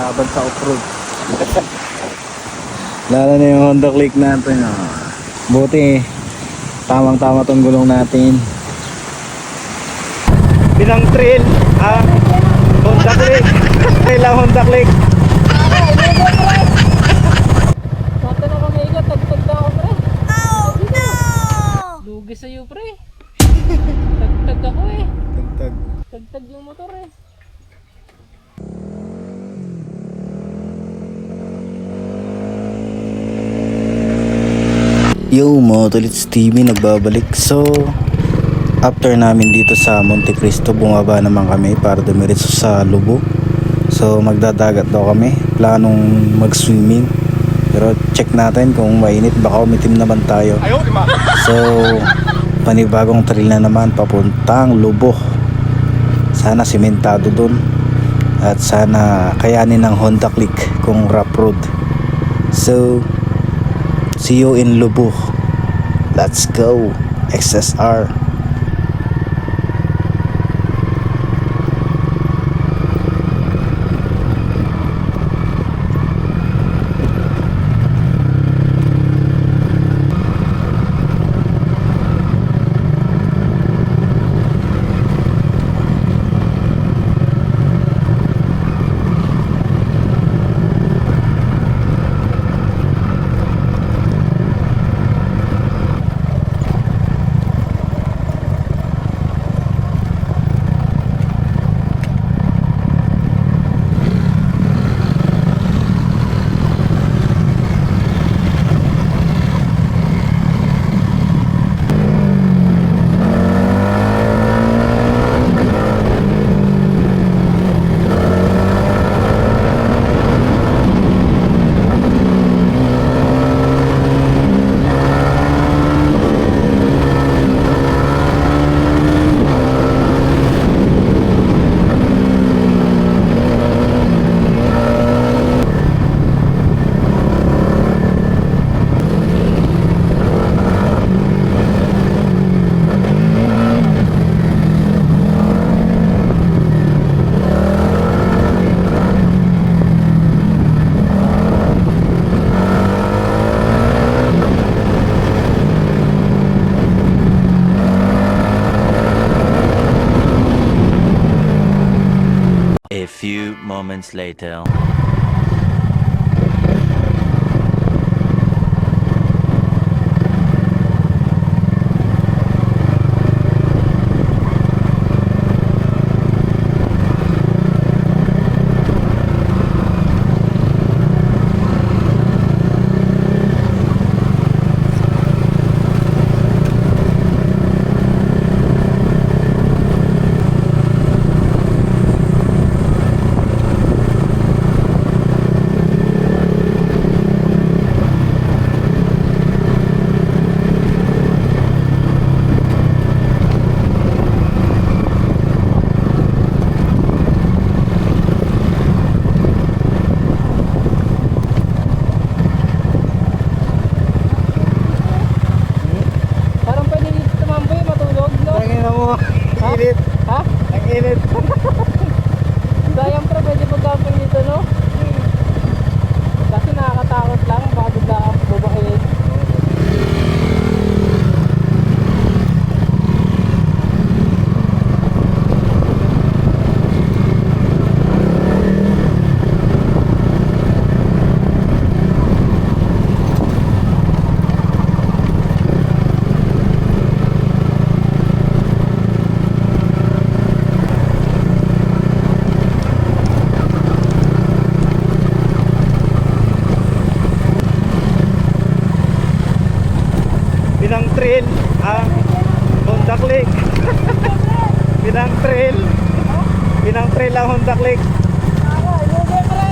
laban sa off-road. Lalo na yung Honda Click natin. Buti tamang-tama tong gulong natin. Binang trail Honda Click. Trail ang Honda Click. Santa na kami ikot, tagtag na ako pre. Oh no! Lugi sa'yo pre. Tagtag ako eh. Tagtag. Tagtag yung motor eh. Yo, Motolits TV nagbabalik. So, after namin dito sa Monte Cristo, bumaba naman kami para dumiretso sa Lubo. So, magdadagat daw kami. Planong mag-swimming. Pero check natin kung mainit, baka umitim naman tayo. So, panibagong trail na naman papuntang Lubo. Sana simentado dun. At sana kayanin ng Honda Click kung rough road. So, see you in Lubo. Let's go. XSR. A few moments later. Parang pwede dito tumamboy, matulog, no? Tangin na mo. Ang init. Ha? Ang init. Sayang pre, pwede mag-camping dito, no? Kasi nakakatakot lang, baka bigla kang bubahin. Binang trail Honda Click. Binang trail. Binang trail ang Honda Click. Ako, lugi pre!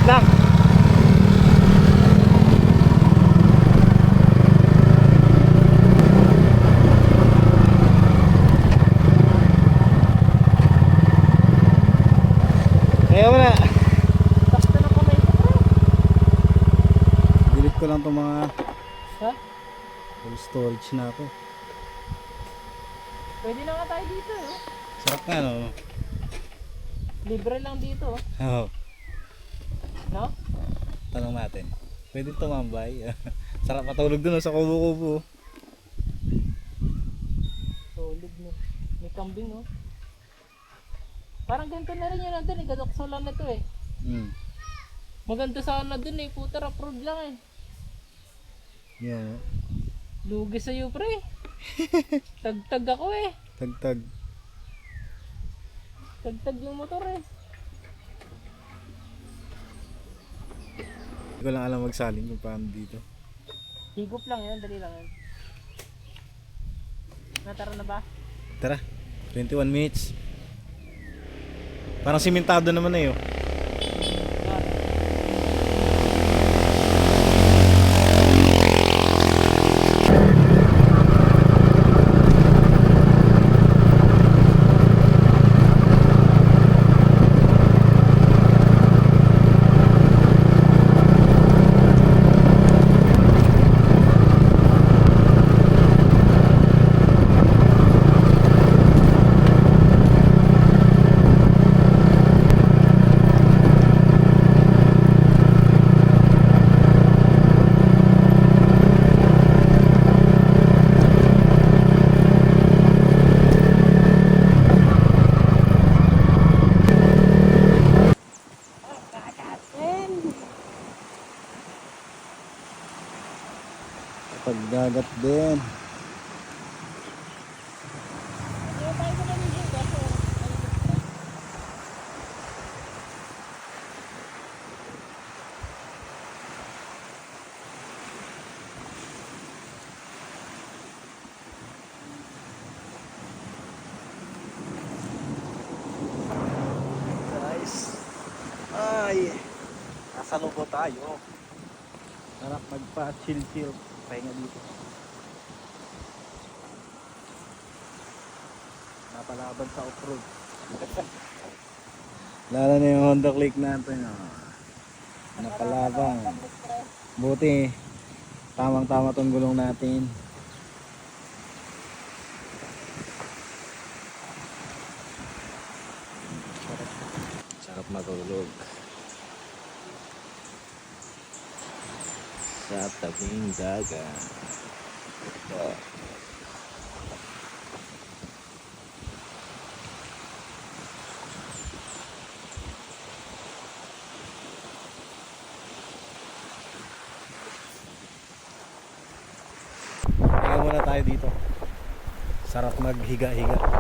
lang. Kaya wala. Sakto na kamay ko, pre. Delete ko lang itong mga Ha? full storage na ako. Pwede na nga tayo dito, eh. Sarap nga no. Libre lang dito, oh. Oo. No? Tanong natin. Pwede tumambay. Sarap matulog dun sa kubo-kubo. Solid, no. May kambing, oh. Parang ganito na rin yun nandun, eh. Gadokso lang na to, eh. Hmm. Maganda sana dun, eh. Puta, approved lang, eh. Yan. Lugi sa'yo, pre. Tagtag ako, eh. Tagtag. Tagtag yung motor, eh. Hindi ko lang alam magsalin kung paano dito. Higop lang yan, dali lang yan. Natara na ba? Tara. 21 minutes. Parang simentado naman na yun. Pagdagat din. Guys, ay, nasa lubo tayo. Sarap magpa-chill-chill. Pahinga dito. Napalaban sa off-road. Lalo na yung Honda Click natin. Oh. Napalaban. Buti, tamang-tama tong gulong natin. Sarap matulog sa tabing dagat. Oh. Kaya muna tayo dito. Sarap maghiga-higa.